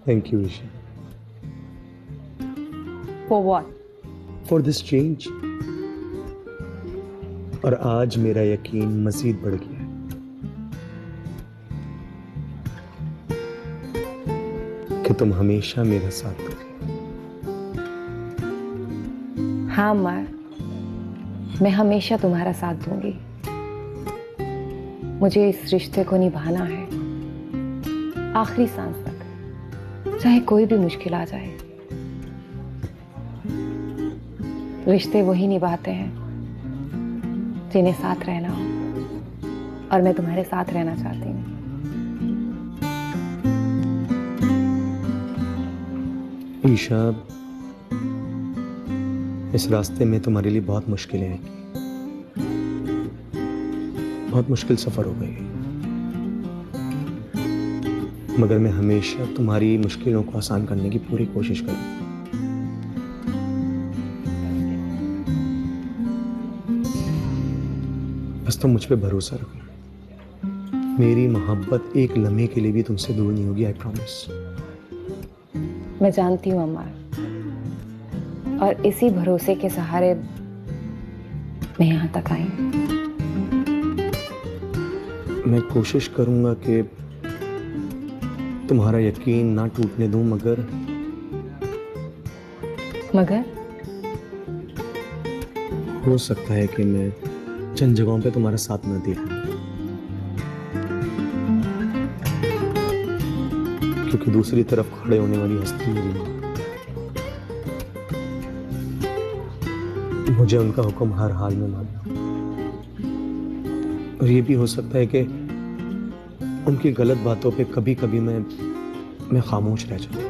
Thank you Isha For what? For this change. और आज मेरा यकीन मजीद बढ़ गया है कि तुम हमेशा मेरा साथ दोगे। हाँ अम्मा, मैं हमेशा तुम्हारा साथ दूंगी। मुझे इस रिश्ते को निभाना है आखिरी सांस तक, चाहे कोई भी मुश्किल आ जाए। रिश्ते वही निभाते हैं जिन्हें साथ रहना हो, और मैं तुम्हारे साथ रहना चाहती हूँ। ईशा, इस रास्ते में तुम्हारे लिए बहुत मुश्किलें आएंगी, बहुत मुश्किल सफर हो गई, मगर मैं हमेशा तुम्हारी मुश्किलों को आसान करने की पूरी कोशिश करूंगा। बस तुम मुझ पे भरोसा रखना। मेरी मोहब्बत एक लम्हे के लिए भी तुमसे दूर नहीं होगी, आई प्रॉमिस। मैं जानती हूँ अम्मा, और इसी भरोसे के सहारे मैं यहाँ तक आई हूँ। मैं कोशिश करूंगा कि तुम्हारा यकीन ना टूटने दूं, मगर हो सकता है कि मैं चंद जगहों पे तुम्हारा साथ न दे पाऊं, क्योंकि दूसरी तरफ खड़े होने वाली हस्ती मेरी मां। मुझे उनका हुक्म हर हाल में मानना, और ये भी हो सकता है कि उनकी गलत बातों पे कभी कभी मैं खामोश रह जाऊं।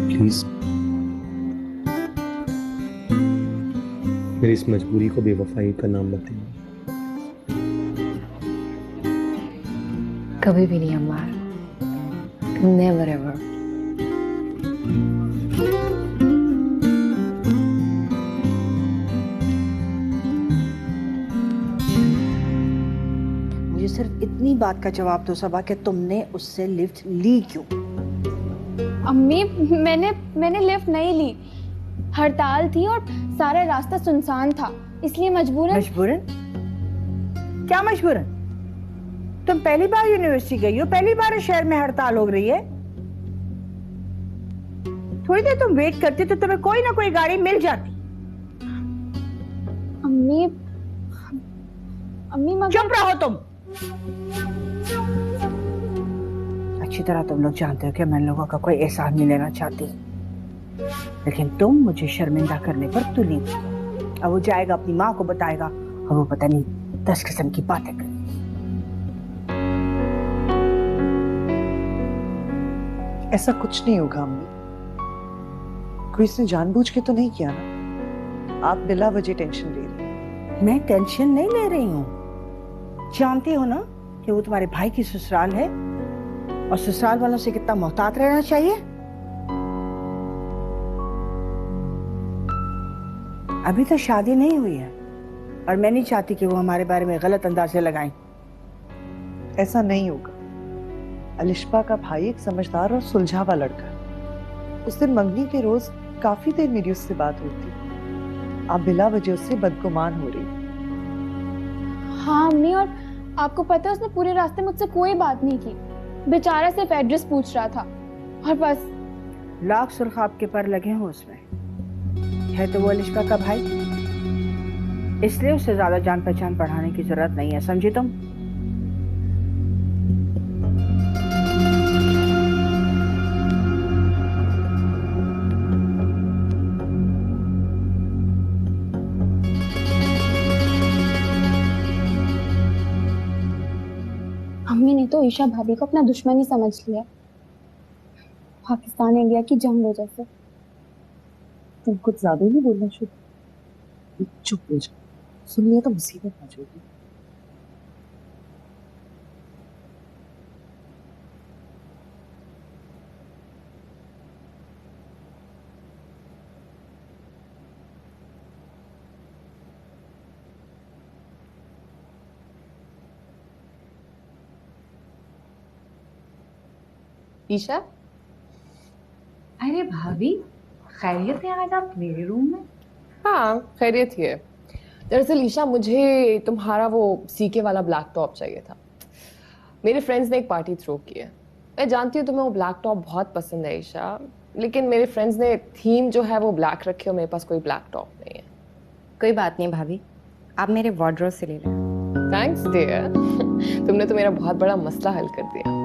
प्लीज मेरी इस मजबूरी को बेवफाई का नाम मत देना। कभी भी नहीं अम्मा, नेवर एवर। मुझे सिर्फ इतनी बात का जवाब दो सबा कि तुमने उससे लिफ्ट ली क्यों? अम्मी, मैंने लिफ्ट नहीं ली। हड़ताल थी और सारा रास्ता सुनसान था, इसलिए मजबूरन। मजबूरन? क्या मजबूरन? तुम पहली बार यूनिवर्सिटी गई हो, पहली बार इस शहर में हड़ताल हो रही है। थोड़ी देर तुम वेट करती तो तुम्हें कोई ना कोई गाड़ी मिल जाती। अम्मी, अम्मी मगर। चुप रहो तुम। अच्छी तरह तुम लोग जानते हो कि मैं लोगों का कोई एहसान नहीं लेना चाहती, लेकिन तुम मुझे शर्मिंदा करने पर तुली। अब वो जाएगा अपनी माँ को बताएगा, और वो पता नहीं 10 किस्म की बातें करेगी। ऐसा कुछ नहीं होगा अम्मी, कोई इसने जानबूझ के तो नहीं किया ना। आप बिला वजह टेंशन ले रही हैं। मैं टेंशन नहीं ले रही हूँ। जानती हो ना कि वो तुम्हारे भाई की ससुराल है, और ससुराल वालों से कितना मोहतात रहना चाहिए। अभी तो शादी नहीं हुई है, और मैं नहीं चाहती कि वो हमारे बारे में गलत अंदाजे लगाएं। ऐसा नहीं होगा। अलिश्बा का भाई एक समझदार और सुलझावा लड़का है। उस दिन मंगनी के रोज काफी देर मेरी उससे बात हुई थी। आप बिला वजह उससे बदगुमान हो रही। हाँ अम्मी, और आपको पता है उसने पूरे रास्ते मुझसे कोई बात नहीं की। बेचारा सिर्फ एड्रेस पूछ रहा था, और बस। लाख सुर्ख आपके पर लगे हो उसमें। है तो वो अलिश्बा का भाई, इसलिए उससे ज्यादा जान पहचान बढ़ाने की जरूरत नहीं है, समझी तुम? अम्मी ने तो ईशा भाभी को अपना दुश्मन ही समझ लिया, पाकिस्तान इंडिया की जंग वजह से। तुम कुछ ज्यादा ही नहीं बोलना शुरू। चुप हो जाओ, सुन लिया तो मुसीबत आ जाएगी। ईशा, अरे भाभी, खैरियत है आज आप मेरे रूम में? हाँ खैरियत ही है। दरअसल ईशा, मुझे तुम्हारा वो सीके वाला ब्लैक टॉप चाहिए था। मेरे फ्रेंड्स ने एक पार्टी थ्रो की है। मैं जानती हूँ तुम्हें वो ब्लैक टॉप बहुत पसंद है ईशा, लेकिन मेरे फ्रेंड्स ने थीम जो है वो ब्लैक रखी और मेरे पास कोई ब्लैक टॉप नहीं है। कोई बात नहीं भाभी, आप मेरे वार्डरोब से ले लें। Thanks dear. तुमने तो मेरा बहुत बड़ा मसला हल कर दिया।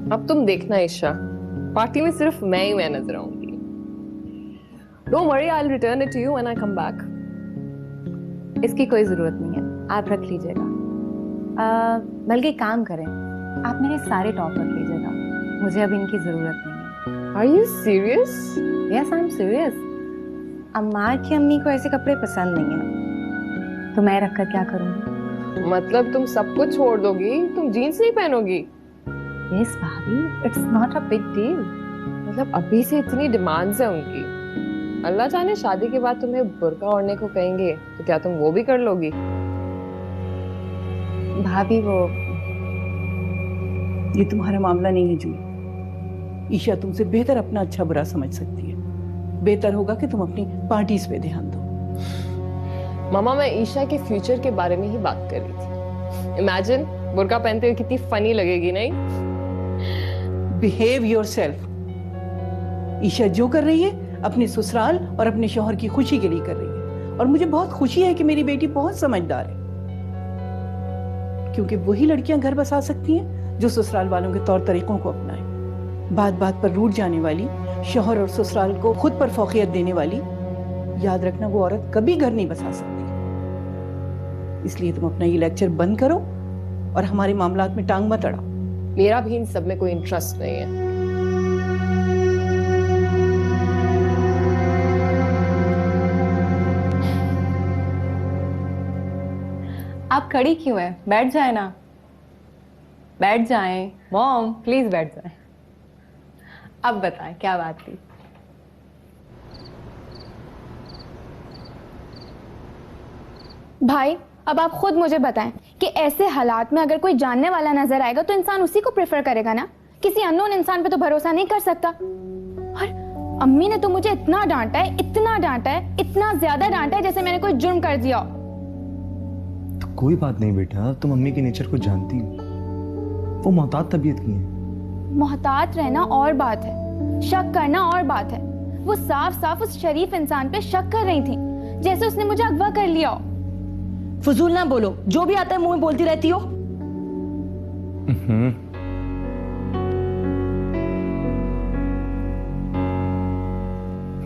अब तुम देखना ईशा, पार्टी में सिर्फ मैं नजर आऊंगी। Don't worry, I will return it to you when I come back. इसकी कोई जरूरत नहीं है, आप रख लीजिएगा। बल्कि काम करें, आप मेरे सारे टॉप रख लीजिएगा, मुझे अब इनकी जरूरत नहीं है। Are you serious? Yes, I am serious. अम्मा की अम्मी को ऐसे कपड़े पसंद नहीं है, तो मैं रखकर क्या करूंगी? मतलब तुम सब कुछ छोड़ दोगी? तुम जीन्स नहीं पहनोगी? यस भाभी, it's not a big deal. मतलब अभी से इतनी डिमांड्स है उनकी। अल्लाह जाने शादी के बाद तुम्हें बुर्का ओढ़ने को कहेंगे तो क्या तुम वो भी कर लोगी? भाभी वो ये तुम्हारा मामला नहीं है जूही। ईशा तुमसे बेहतर अपना अच्छा बुरा समझ सकती है। बेहतर होगा कि तुम अपनी पार्टीज पे ध्यान दो। मामा, मैं ईशा के फ्यूचर के बारे में ही बात कर रही थी। इमेजिन बुर्का पहनते हुए कितनी फनी लगेगी, नहीं? Behave yourself. ईशा जो कर रही है अपने ससुराल और अपने शौहर की खुशी के लिए कर रही है, और मुझे बहुत खुशी है कि मेरी बेटी बहुत समझदार है, क्योंकि वही लड़कियां घर बसा सकती हैं जो ससुराल वालों के तौर तरीकों को अपनाएं। बात बात पर रूठ जाने वाली, शौहर और ससुराल को खुद पर फौकियत देने वाली, याद रखना वो औरत कभी घर नहीं बसा सकती। इसलिए तुम अपना ये लेक्चर बंद करो और हमारे मामलात में टांग मत अड़ाओ। मेरा भी इन सब में कोई इंटरेस्ट नहीं है। आप खड़ी क्यों है? बैठ जाए ना। बैठ जाएं। मॉम प्लीज बैठ जाएं। अब बताएं क्या बात थी? भाई, अब आप खुद मुझे बताएं कि ऐसे हालात में अगर कोई जानने वाला नजर आएगा तो इंसान उसी को प्रेफर करेगा ना। किसी अननोन इंसान पे तो भरोसा नहीं कर सकता। और अम्मी ने तो मुझे इतना डांटा है, इतना डांटा है, इतना ज्यादा डांटा है जैसे मैंने कोई जुर्म कर दिया हो। तो कोई बात नहीं बेटा, तुम अम्मी के नेचर को जानती हो, वो मोहतात तबीयत की है। मोहतात रहना और बात है, शक करना और बात है। वो साफ साफ उस शरीफ इंसान पे शक कर रही थी, जैसे उसने मुझे अगवा कर लिया हो। फजूल ना बोलो, जो भी आता है मुंह में बोलती रहती हो।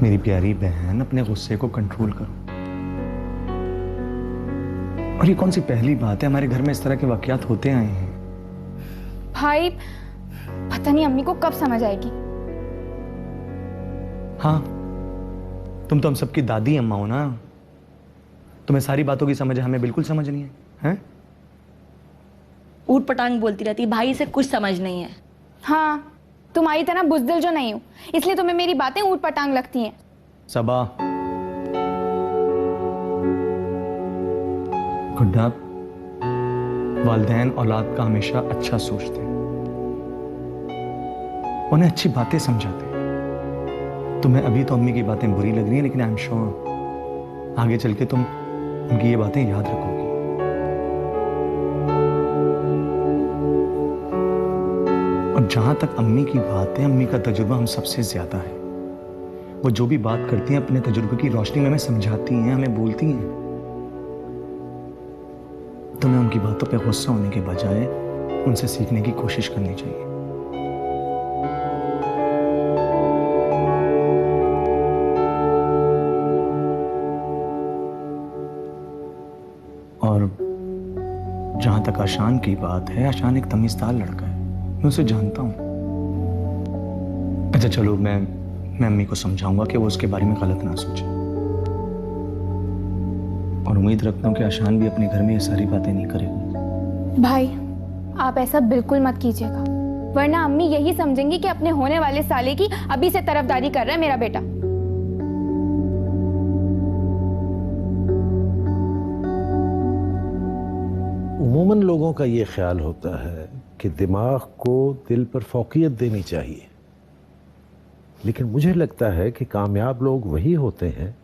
मेरी प्यारी बहन, अपने गुस्से को कंट्रोल करो। और ये कौन सी पहली बात है, हमारे घर में इस तरह के वाकयात होते आए हैं। भाई, पता नहीं अम्मी को कब समझ आएगी। हाँ, तुम तो हम सबकी दादी अम्मा हो ना, तुम्हें सारी बातों की समझ है, हमें बिल्कुल समझ नहीं है, हैं? ऊट पटांग बोलती रहती, भाई से कुछ समझ नहीं है। हाँ, तुम्हारी तरह बुजदिल जो नहीं हूँ, इसलिए तुम्हें मेरी बातें ऊट पटांग लगती हैं। सबा, गुड्डा, वालिदैन औलाद का हमेशा अच्छा सोचते हैं, उन्हें अच्छी बातें समझाते हैं। तुम्हें अभी तो अम्मी की बातें बुरी लग रही हैं, लेकिन आई एम श्योर आगे चल के तुम उनकी ये बातें याद रखोगी। और जहां तक अम्मी की बात है, अम्मी का तजुर्बा हम सबसे ज्यादा है। वो जो भी बात करती हैं अपने तजुर्बे की रोशनी में हमें समझाती हैं, हमें बोलती हैं। तुम्हें उनकी बातों पे गुस्सा होने के बजाय उनसे सीखने की कोशिश करनी चाहिए। और जहां तक आशान की बात है, आशान एक तमीज़दार लड़का है, मैं उसे जानता हूं। अच्छा चलो, मैं अम्मी को समझाऊंगा कि वो उसके बारे में गलत ना सोचे, और उम्मीद रखता हूं कि आशान भी अपने घर में ये सारी बातें नहीं करेगी। भाई, आप ऐसा बिल्कुल मत कीजिएगा। वरना अम्मी यही समझेंगी कि अपने होने वाले साले की अभी से तरफदारी कर रहा है मेरा बेटा। उमूमन लोगों का ये ख्याल होता है कि दिमाग को दिल पर फौकियत देनी चाहिए, लेकिन मुझे लगता है कि कामयाब लोग वही होते हैं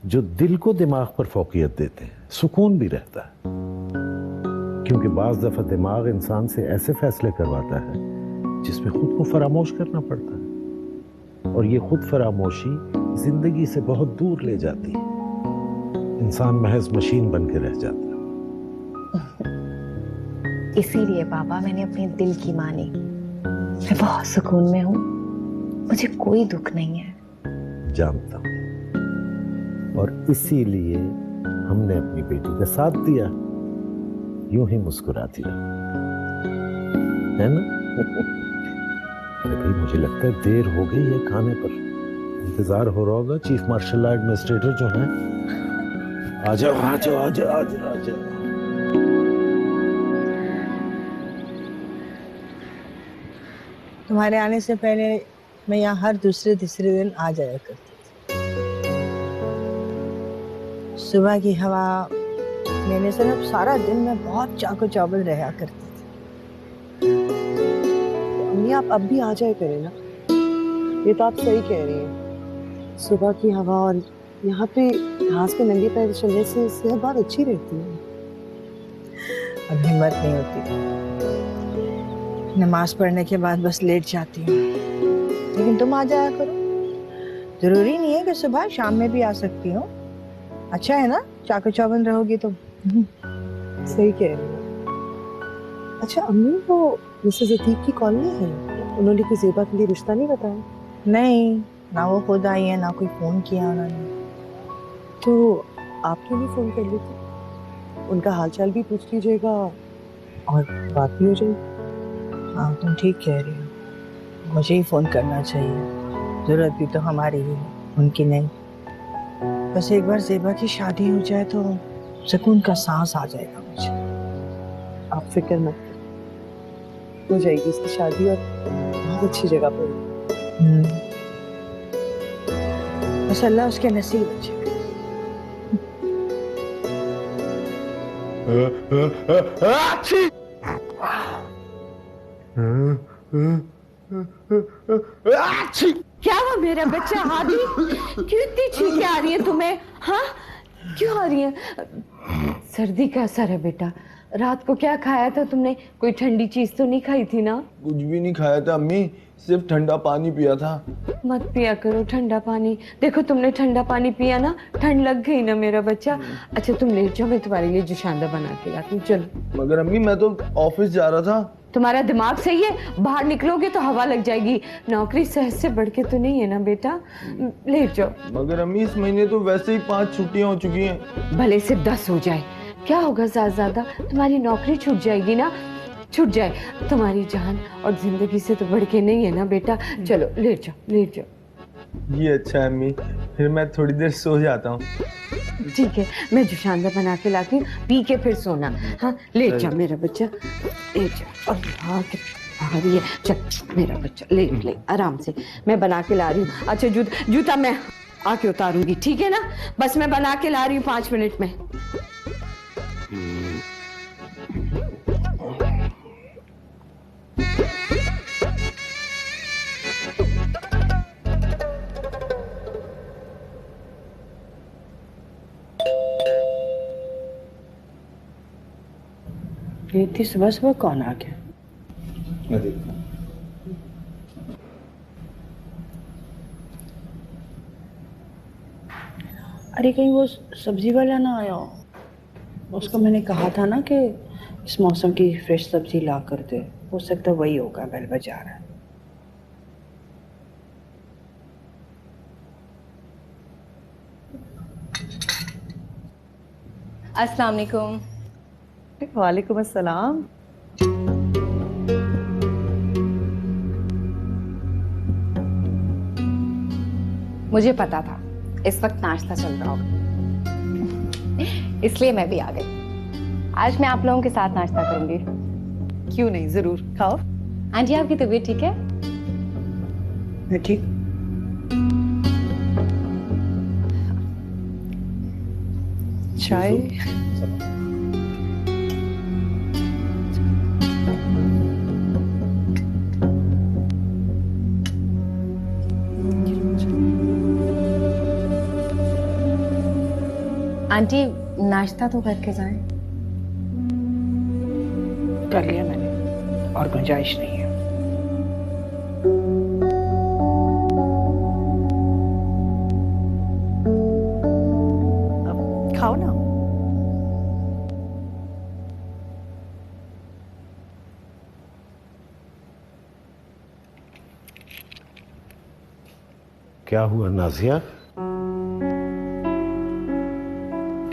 जो दिल को दिमाग पर फौकियत देते हैं। सुकून भी रहता है, क्योंकि बाज़ दफ़ा दिमाग इंसान से ऐसे फैसले करवाता है जिसमें खुद को फरामोश करना पड़ता है, और ये खुद फरामोशी जिंदगी से बहुत दूर ले जाती है। इंसान महज मशीन बन के रह जाता है। इसीलिए पापा मैंने अपने दिल की मानी। मैं बहुत सुकून में हूँ, मुझे कोई दुख नहीं है। जानता हूँ, और इसीलिए हमने अपनी बेटी का साथ दिया। यूं ही मुस्कुराती रहो, है ना? अरे भाई, मुझे लगता है देर हो गई है खाने पर। इंतजार हो रहा होगा चीफ मार्शल लॉ एडमिनिस्ट्रेटर जो है। आ जाओ आ जाओ आ जाओ आ जाओ आ जाओ। तुम्हारे आने से पहले मैं यहाँ हर दूसरे तीसरे दिन आ जाया करती थी। सुबह की हवा लेने से ना सारा दिन मैं बहुत चाको चौबल रहा करती थी। अम्मी आप अब भी आ जाए करें ना, ये तो आप सही कह रही हैं। सुबह की हवा और यहाँ पे घास पे नंगे पैर चलने से सेहत बहुत अच्छी रहती है। अब हिम्मत नहीं होती, नमाज पढ़ने के बाद बस लेट जाती हूँ। लेकिन तुम आ जाया करो, जरूरी नहीं है कि सुबह शाम में भी आ सकती हो। अच्छा है ना, चाको चौबंद रहोगी तो। सही कह रही हैं। अच्छा अम्मी, वो मिसेस अतीक की कॉल नहीं है? उन्होंने कोई ज़ेबा के लिए रिश्ता नहीं बताया? नहीं, ना वो खुद आई है, ना कोई फोन किया उन्होंने। तो आप क्यों नहीं फोन कर लेते? उनका हालचाल भी पूछ लीजिएगा और बात भी हो जाएगी। हाँ, तुम ठीक कह रही हो, मुझे ही फोन करना चाहिए। जरूरत भी तो हमारी ही है, उनकी नहीं। बस एक बार ज़ेबा की शादी हो जाए तो सुकून का सांस आ जाएगा मुझे। आप फिक्र मत करें, हो जाएगी इसकी शादी और बहुत अच्छी जगह पर होगी। बस अल्लाह उसके नसीब अच्छे। क्या हुआ मेरा बच्चा हादी? क्यों इतनी छींकें आ रही है तुम्हें? हाँ, क्यों आ रही है? सर्दी का असर है बेटा। रात को क्या खाया था तुमने? कोई ठंडी चीज तो नहीं खाई थी ना? कुछ भी नहीं खाया था अम्मी, सिर्फ ठंडा पानी पिया था। मत पिया करो ठंडा पानी। देखो तुमने ठंडा पानी पिया ना, ठंड लग गई ना मेरा बच्चा। अच्छा तुम लेट जाओ, मैं तुम्हारे लिए जुशांदा बना के लाती हूँ। चलो। मगर अम्मी मैं तो ऑफिस जा रहा था। तुम्हारा दिमाग सही है? बाहर निकलोगे तो हवा लग जाएगी। नौकरी सेहत से बढ़ के तो नहीं है ना बेटा, लेट जाओ। मगर अम्मी इस महीने तो वैसे ही 5 छुट्टियां हो चुकी हैं। भले से 10 हो जाए, क्या होगा ज्यादा? तुम्हारी नौकरी छूट जाएगी ना, छूट जाए। तुम्हारी जान और जिंदगी से तो बढ़ के नहीं है ना बेटा। चलो लेट जाओ, लेट जाओ। ये अच्छा है अम्मी, फिर मैं थोड़ी देर सो जाता हूँ। ठीक है, मैं जुशांदा बना के लाती हूँ, पी के फिर सोना। हाँ लेट जा मेरा बच्चा, लेट जा। और हाँ भारी है, चल मेरा बच्चा लेट ले आराम से, मैं बना के ला रही हूँ। अच्छा जूता मैं आके उतारूंगी, ठीक है ना? बस मैं बना के ला रही हूँ 5 मिनट में। इतनी सुबह सुबह कौन आ गया? अरे कहीं वो सब्जी वाला ना आया हो? उसको मैंने कहा था ना कि इस मौसम की फ्रेश सब्जी ला कर दे। हो सकता है वही होगा, बेल बजा रहा है। अस्सलाम वालेकुम। वालेकुम अस्सलाम। मुझे पता था इस वक्त नाश्ता चल रहा होगा, इसलिए मैं भी आ गई। आज मैं आप लोगों के साथ नाश्ता करूंगी। क्यों नहीं, जरूर खाओ। आंटी आपकी तबीयत ठीक है? मैं ठीक। चाय? आंटी नाश्ता तो करके जाएं। कर लिया मैंने, और गुंजाइश नहीं है। अब खाओ ना। क्या हुआ नाजिया?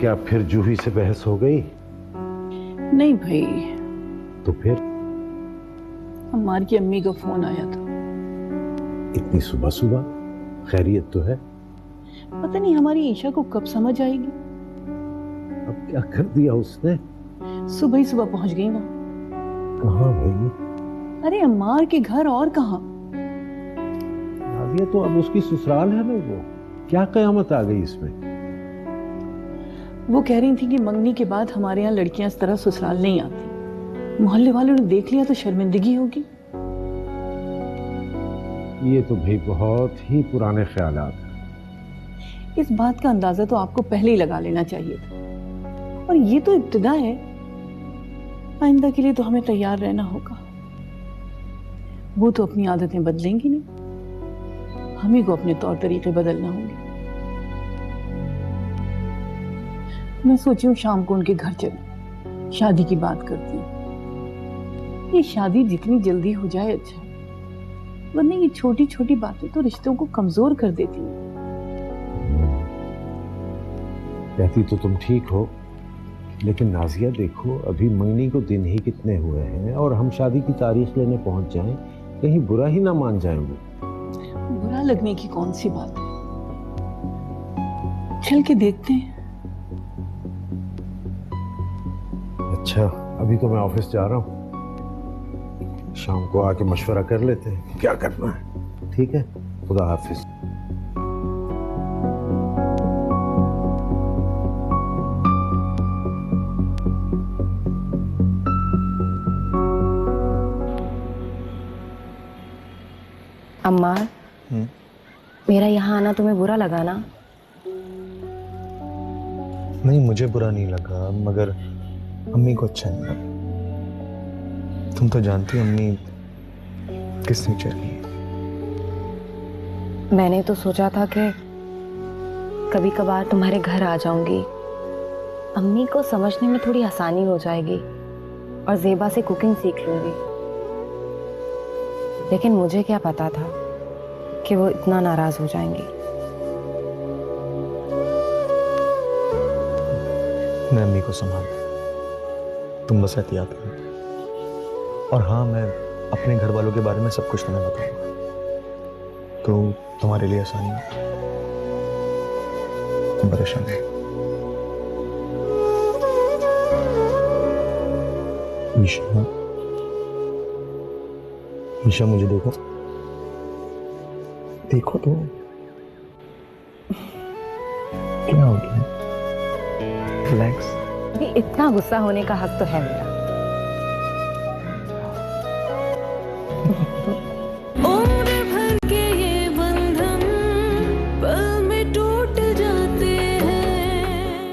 क्या फिर जूही से बहस हो गई? नहीं भाई, तो फिर अम्मार की अम्मी का फोन आया था। इतनी सुबह सुबह? खैरियत तो है? पता नहीं हमारी ईशा को कब समझ आएगी। अब क्या कर दिया उसने? सुबह ही सुबह पहुंच गई वहां। कहाँ भाई? अरे अम्मार के घर, और कहाँ। नाजिया तो अब उसकी ससुराल है ना वो। क्या कयामत आ गई इसमें? वो कह रही थी कि मंगनी के बाद हमारे यहाँ लड़कियां इस तरह ससुराल नहीं आती। मोहल्ले वालों ने देख लिया तो शर्मिंदगी होगी। ये तो भाई बहुत ही पुराने ख्यालात हैं। इस बात का अंदाजा तो आपको पहले ही लगा लेना चाहिए था। और ये तो इब्तिदा है, आइंदा के लिए तो हमें तैयार रहना होगा। वो तो अपनी आदतें बदलेंगी नहीं, हमें को अपने तौर तरीके बदलना होंगे। मैं सोची हूँ शाम को उनके घर चलूं, शादी की बात करती हूँ। ये शादी जितनी जल्दी हो जाए अच्छा, वरना ये छोटी छोटी बातें तो रिश्तों को कमजोर कर देती हैं। कहती तो तुम ठीक हो, लेकिन नाजिया देखो अभी मंगनी को दिन ही कितने हुए हैं, और हम शादी की तारीख लेने पहुंच जाएं, कहीं बुरा ही ना मान जाएं वो। बुरा लगने की कौन सी बात है, चल के देखते हैं। अच्छा, अभी तो मैं ऑफिस जा रहा हूँ, शाम को आके मशवरा कर लेते हैं क्या करना है। ठीक है, खुदा हाफिज। अम्मा, मेरा यहाँ आना तुम्हें बुरा लगा ना? नहीं, मुझे बुरा नहीं लगा, मगर अम्मी को अच्छा नहीं लगा। तुम तो जानती हो अम्मी किस नेचर की है। मैंने तो सोचा था कि कभी कभार तुम्हारे घर आ जाऊंगी, अम्मी को समझने में थोड़ी आसानी हो जाएगी और ज़ेबा से कुकिंग सीख लूंगी। लेकिन मुझे क्या पता था कि वो इतना नाराज हो जाएंगी। मैं अम्मी को संभाल, तुम बस एहतियात करो। और हाँ, मैं अपने घर वालों के बारे में सब कुछ तुम्हें बताऊंगा, तो तुम्हारे लिए आसानी हो। तुम परेशान नहीं। ईशा, ईशा मुझे देखो, देखो तो क्या हो गया? रिलैक्स। भी इतना गुस्सा होने का हक तो है मेरा। ओ